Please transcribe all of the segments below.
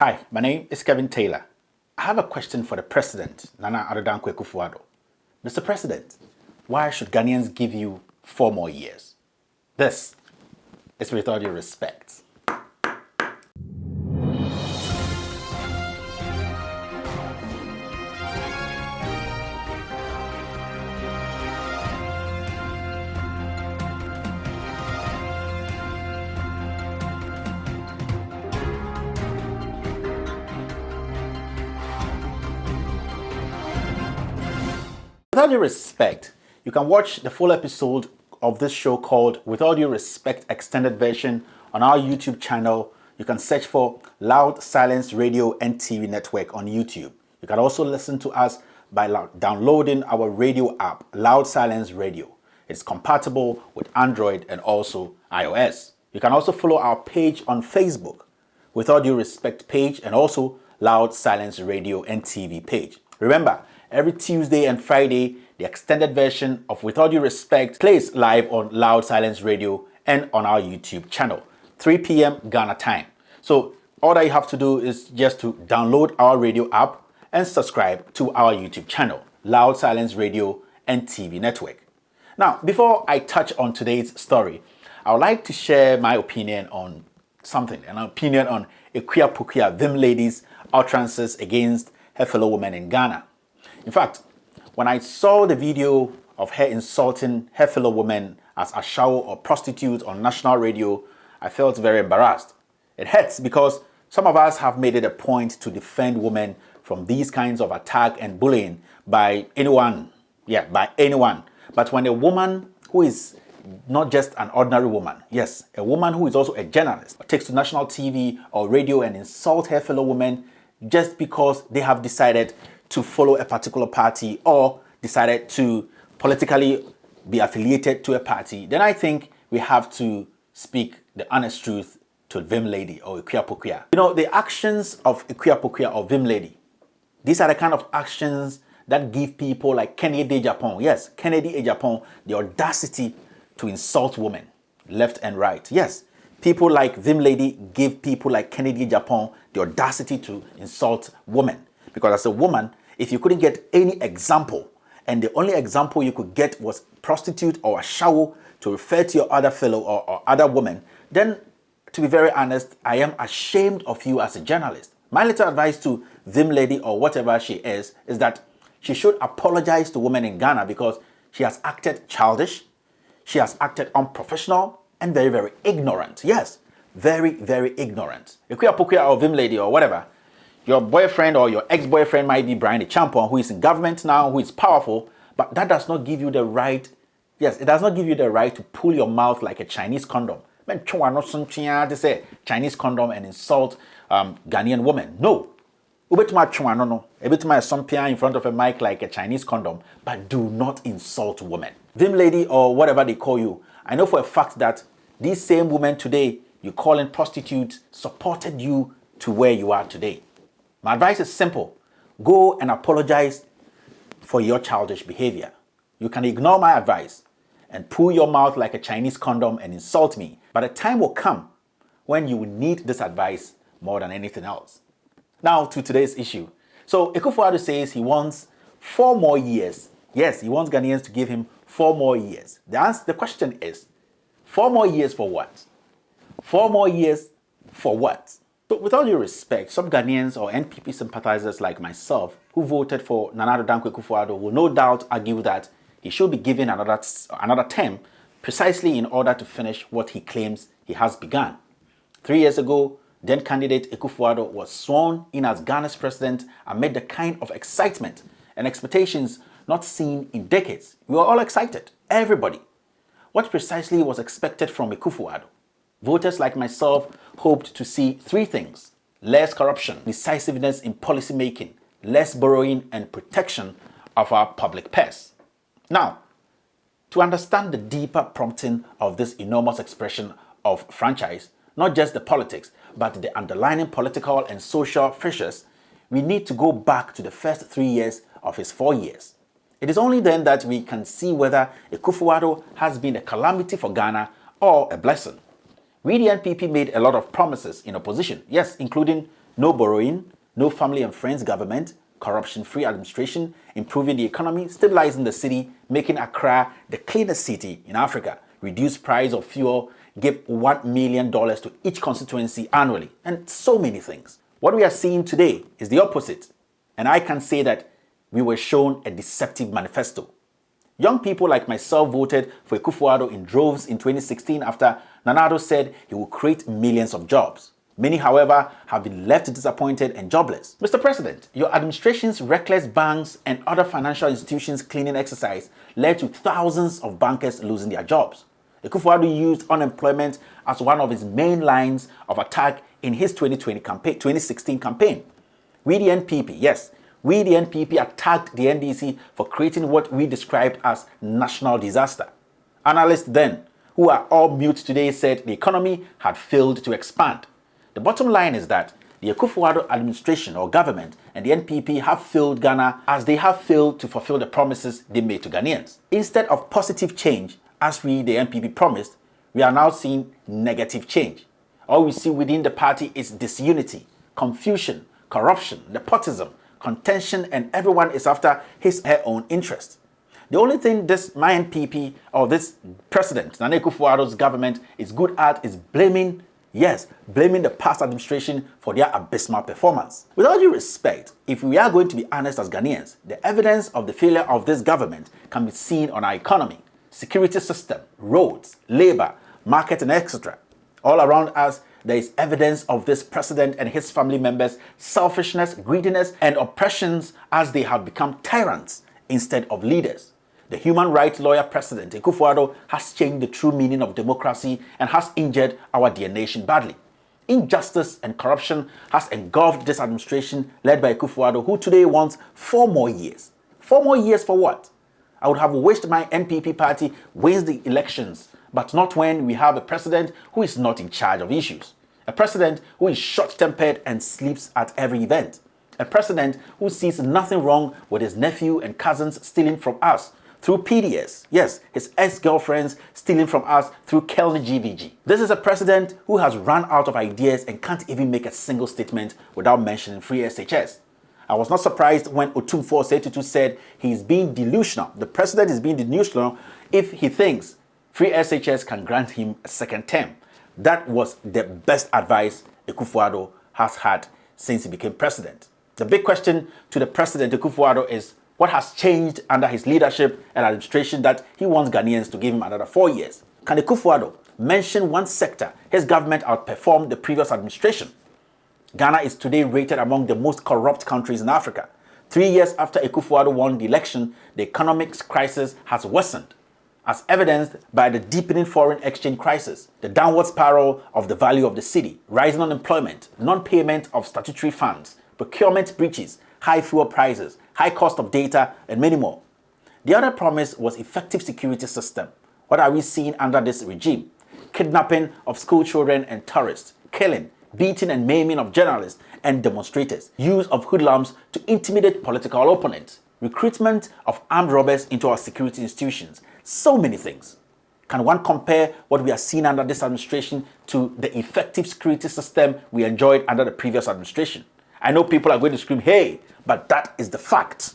Hi, my name is Kevin Taylor. I have a question for the President, Nana Addo Akufo Addo. Mr. President, why should Ghanaians give you 4 more years? This is with all due respect. With all due respect, you can watch the full episode of this show called With All Due Respect Extended Version on our YouTube channel. You can search for Loud Silence Radio and TV Network on YouTube. You can also listen to us by downloading our radio app, Loud Silence Radio. It's compatible with Android and also iOS. You can also follow our page on Facebook, With All Due Respect page, and also Loud Silence Radio and TV page. Remember, every Tuesday and Friday, the extended version of With All Due Respect plays live on Loud Silence Radio and on our YouTube channel, 3 p.m. Ghana time. So all that you have to do is just to download our radio app and subscribe to our YouTube channel, Loud Silence Radio and TV Network. Now, before I touch on today's story, I would like to share my opinion on something, an opinion on Akuffo Vim lady's utterances against her fellow women in Ghana. In fact, when I saw the video of her insulting her fellow women as a shower or prostitute on national radio, I felt very embarrassed. It hurts because some of us have made it a point to defend women from these kinds of attack and bullying by anyone. By anyone. But when a woman who is not just an ordinary woman, yes, a woman who is also a journalist, takes to national TV or radio and insult her fellow women just because they have decided to follow a particular party or decided to politically be affiliated to a party, then I think we have to speak the honest truth to Vim lady or Akuffo. You know, the actions of Akuffo or Vim lady, these are the kind of actions that give people like Kennedy Japan, yes, Kennedy Japan, the audacity to insult women left and right. Yes, people like Vim lady give people like Kennedy Japan the audacity to insult women. Because as a woman, if you couldn't get any example, and the only example you could get was prostitute or a shower to refer to your other fellow or other woman, then to be very honest, I am ashamed of you as a journalist. My little advice to Vim lady or whatever she is that she should apologize to women in Ghana because she has acted childish, she has acted unprofessional, and very, very ignorant. Yes, very, very ignorant. Akuffo or Vim lady or whatever, your boyfriend or your ex-boyfriend might be Brian the Champion, who is in government now, who is powerful, but that does not give you the right, yes, it does not give you the right to pull your mouth like a Chinese condom. To say Chinese condom and insult Ghanaian women. No. In front of a mic like a Chinese condom, but do not insult women. Vim lady or whatever they call you, I know for a fact that these same women today you calling prostitutes supported you to where you are today. My advice is simple. Go and apologize for your childish behavior. You can ignore my advice and pull your mouth like a Chinese condom and insult me. But a time will come when you will need this advice more than anything else. Now to today's issue. So Akufo Addo says he wants 4 more years. Yes, he wants Ghanaians to give him 4 more years. The question is, 4 more years for what? 4 more years for what? So with all due respect, some Ghanaians or NPP sympathizers like myself who voted for Nana Addo Akufo Addo will no doubt argue that he should be given another term precisely in order to finish what he claims he has begun. 3 years ago, then candidate Akufo Addo was sworn in as Ghana's president amid the kind of excitement and expectations not seen in decades. We were all excited, everybody. What precisely was expected from Akufo Addo? Voters like myself hoped to see 3 things: less corruption, decisiveness in policy making, less borrowing, and protection of our public purse. Now, to understand the deeper prompting of this enormous expression of franchise, not just the politics, but the underlying political and social fissures, we need to go back to the first 3 years of his 4 years. It is only then that we can see whether Akufo Addo has been a calamity for Ghana or a blessing. We, the NPP, made a lot of promises in opposition, yes, including no borrowing, no family and friends government, corruption-free administration, improving the economy, stabilizing the city, making Accra the cleanest city in Africa, reduce price of fuel, give $1 million to each constituency annually, and so many things. What we are seeing today is the opposite, and I can say that we were shown a deceptive manifesto. Young people like myself voted for Akufo Addo in droves in 2016 after Nana Addo said he will create millions of jobs. Many, however, have been left disappointed and jobless. Mr. President, your administration's reckless banks and other financial institutions cleaning exercise led to thousands of bankers losing their jobs. Akufo Addo used unemployment as one of his main lines of attack in his 2016 campaign. We the NPP, yes, we the NPP attacked the NDC for creating what we described as national disaster. Analysts then, who are all mute today, said the economy had failed to expand. The bottom line is that the Akufo Addo administration or government and the NPP have failed Ghana as they have failed to fulfill the promises they made to Ghanaians. Instead of positive change, as we, the NPP, promised, we are now seeing negative change. All we see within the party is disunity, confusion, corruption, nepotism, contention, and everyone is after his or her own interest. The only thing this my NPP or this president, Nana Akufo Addo's government, is good at is blaming the past administration for their abysmal performance. With all due respect, if we are going to be honest as Ghanaians, the evidence of the failure of this government can be seen on our economy, security system, roads, labor, market, and etc. All around us, there is evidence of this president and his family members' selfishness, greediness, and oppressions as they have become tyrants instead of leaders. The human rights lawyer President Akufo Addo has changed the true meaning of democracy and has injured our dear nation badly. Injustice and corruption has engulfed this administration led by Akufo Addo, who today wants 4 more years. 4 more years for what? I would have wished my NPP party wins the elections, but not when we have a president who is not in charge of issues. A president who is short-tempered and sleeps at every event. A president who sees nothing wrong with his nephew and cousins stealing from us through PDS. Yes, his ex-girlfriends stealing from us through Kelly GVG. This is a president who has run out of ideas and can't even make a single statement without mentioning free SHS. I was not surprised when Otumfuo Osei said he is being delusional. The president is being delusional if he thinks free SHS can grant him a second term. That was the best advice Akufo Addo has had since he became president. The big question to the president Akufo Addo is, what has changed under his leadership and administration that he wants Ghanaians to give him another 4 years? Can Akufo Addo mention one sector his government outperformed the previous administration? Ghana is today rated among the most corrupt countries in Africa. 3 years after Akufo Addo won the election, the economic crisis has worsened, as evidenced by the deepening foreign exchange crisis, the downward spiral of the value of the cedi, rising unemployment, non-payment of statutory funds, procurement breaches, high fuel prices, high cost of data, and many more. The other promise was effective security system. What are we seeing under this regime? Kidnapping of school children and tourists, killing, beating and maiming of journalists and demonstrators, use of hoodlums to intimidate political opponents, recruitment of armed robbers into our security institutions, so many things. Can one compare what we are seeing under this administration to the effective security system we enjoyed under the previous administration? I know people are going to scream, hey, but that is the fact.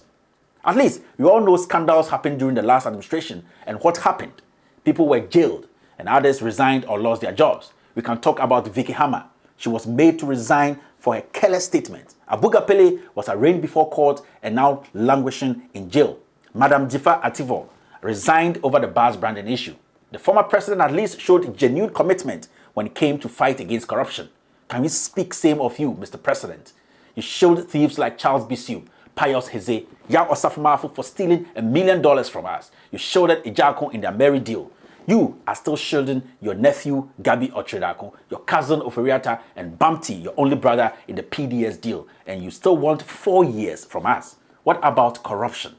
At least, we all know scandals happened during the last administration. And what happened? People were jailed and others resigned or lost their jobs. We can talk about Vicky Hammer. She was made to resign for a careless statement. Abuga Pele was arraigned before court and now languishing in jail. Madam Jifa Ativo resigned over the bars branding issue. The former president at least showed genuine commitment when it came to fight against corruption. Can we speak same of you, Mr. President? You shielded thieves like Charles Bissiou, Pius Heze, Yao Osafo for stealing $1 million from us. You shielded Ejako in their merry deal. You are still shielding your nephew, Gabi Ochredako, your cousin Oferiata, and Bamti, your only brother, in the PDS deal. And you still want 4 years from us. What about corruption?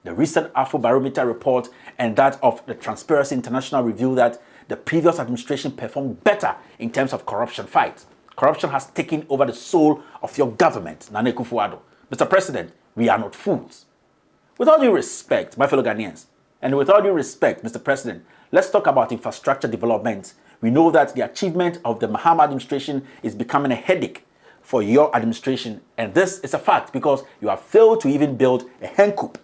The recent Afrobarometer report and that of the Transparency International reveal that the previous administration performed better in terms of corruption fight. Corruption has taken over the soul of your government, Nana Akufo Addo. Mr. President, we are not fools. With all due respect, my fellow Ghanaians, and with all due respect, Mr. President, let's talk about infrastructure development. We know that the achievement of the Mahama administration is becoming a headache for your administration, and this is a fact because you have failed to even build a hen coop.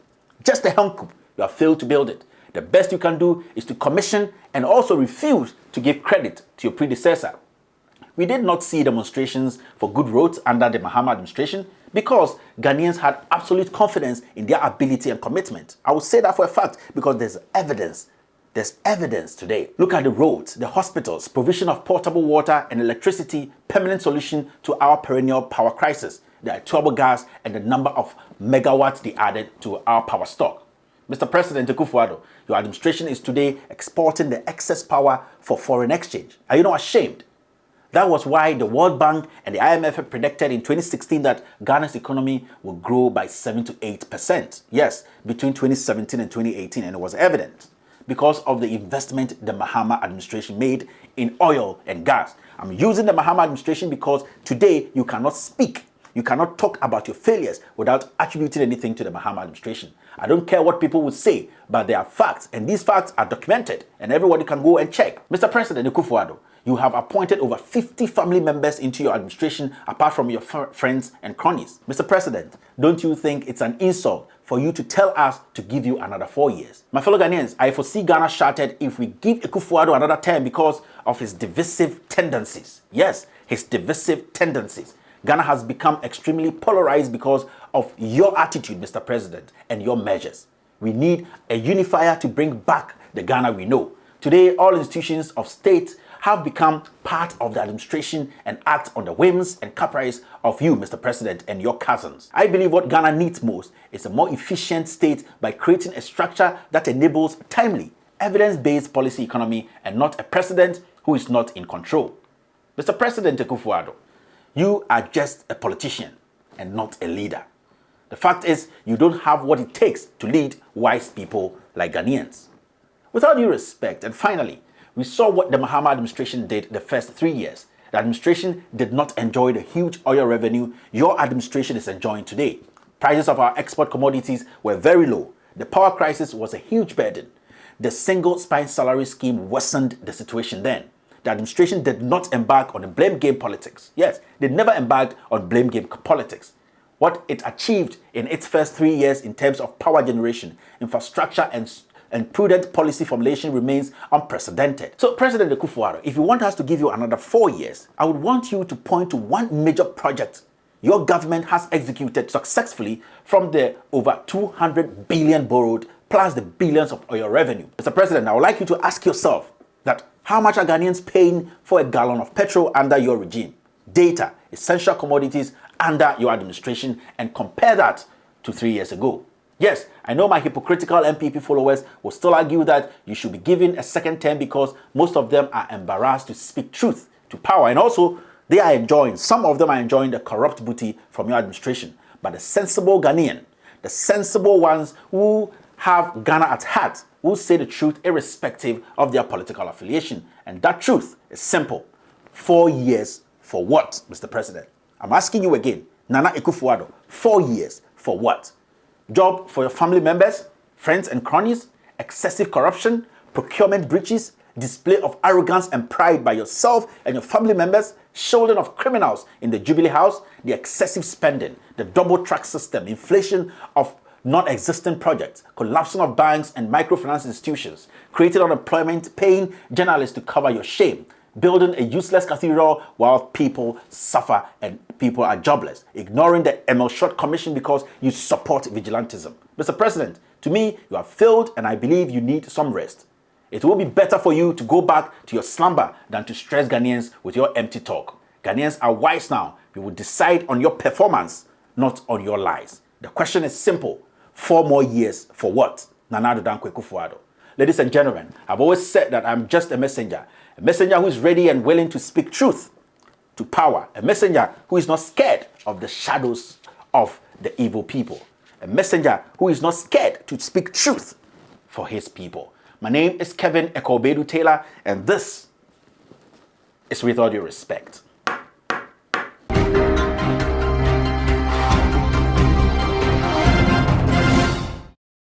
Just a hen coop. You have failed to build it. The best you can do is to commission and also refuse to give credit to your predecessor. We did not see demonstrations for good roads under the Mahama administration because Ghanaians had absolute confidence in their ability and commitment. I would say that for a fact because there's evidence. There's evidence today. Look at the roads, the hospitals, provision of portable water and electricity, permanent solution to our perennial power crisis, the turbo gas, and the number of megawatts they added to our power stock. Mr. President Akufo Addo, your administration is today exporting the excess power for foreign exchange. Are you not ashamed? That was why the World Bank and the IMF had predicted in 2016 that Ghana's economy will grow by 7 to 8%. Yes, between 2017 and 2018, and it was evident because of the investment the Mahama administration made in oil and gas. I'm using the Mahama administration because today you cannot speak. You cannot talk about your failures without attributing anything to the Mahama administration. I don't care what people would say, but there are facts, and these facts are documented, and everybody can go and check. Mr. President Akufo Addo, you have appointed over 50 family members into your administration apart from your friends and cronies. Mr. President, don't you think it's an insult for you to tell us to give you another 4 years? My fellow Ghanaians, I foresee Ghana shattered if we give Akufo Addo another term because of his divisive tendencies. Yes, his divisive tendencies. Ghana has become extremely polarized because of your attitude, Mr. President, and your measures. We need a unifier to bring back the Ghana we know. Today, all institutions of state have become part of the administration and act on the whims and caprice of you, Mr. President, and your cousins. I believe what Ghana needs most is a more efficient state by creating a structure that enables timely, evidence-based policy economy and not a president who is not in control. Mr. President Akufo Addo, you are just a politician and not a leader. The fact is, you don't have what it takes to lead wise people like Ghanaians. With all due respect, and finally, we saw what the Mahama administration did the first 3 years. The administration did not enjoy the huge oil revenue your administration is enjoying today. Prices of our export commodities were very low. The power crisis was a huge burden. The single spine salary scheme worsened the situation then. The administration did not embark on a blame game politics. Yes, they never embarked on blame game politics. What it achieved in its first 3 years in terms of power generation, infrastructure, and prudent policy formulation remains unprecedented. So, President Akufo Addo, if you want us to give you another 4 years, I would want you to point to one major project your government has executed successfully from the over 200 billion borrowed plus the billions of oil revenue. Mr. President, I would like you to ask yourself that how much are Ghanaians paying for a gallon of petrol under your regime? Data, essential commodities under your administration, and compare that to 3 years ago. Yes, I know my hypocritical MPP followers will still argue that you should be given a second term because most of them are embarrassed to speak truth to power, and also some of them are enjoying the corrupt booty from your administration. But the sensible Ghanaian, the sensible ones who have Ghana at heart, will say the truth irrespective of their political affiliation. And that truth is simple. 4 years for what, Mr. President? I'm asking you again, Nana Akufo Addo, 4 years for what? Job for your family members, friends and cronies, excessive corruption, procurement breaches, display of arrogance and pride by yourself and your family members, shielding of criminals in the Jubilee House, the excessive spending, the double track system, inflation of non-existent projects, collapsing of banks and microfinance institutions, creating unemployment, paying journalists to cover your shame, building a useless cathedral while people suffer and people are jobless, ignoring the ML Short Commission because you support vigilantism. Mr. President, to me, you have failed and I believe you need some rest. It will be better for you to go back to your slumber than to stress Ghanaians with your empty talk. Ghanaians are wise now. We will decide on your performance, not on your lies. The question is simple. 4 more years for what? Nana Addo Akufo Addo. Ladies and gentlemen, I've always said that I'm just a messenger who is ready and willing to speak truth to power, a messenger who is not scared of the shadows of the evil people, a messenger who is not scared to speak truth for his people. My name is Kevin Ekobedu Taylor, and this is With All Due Respect.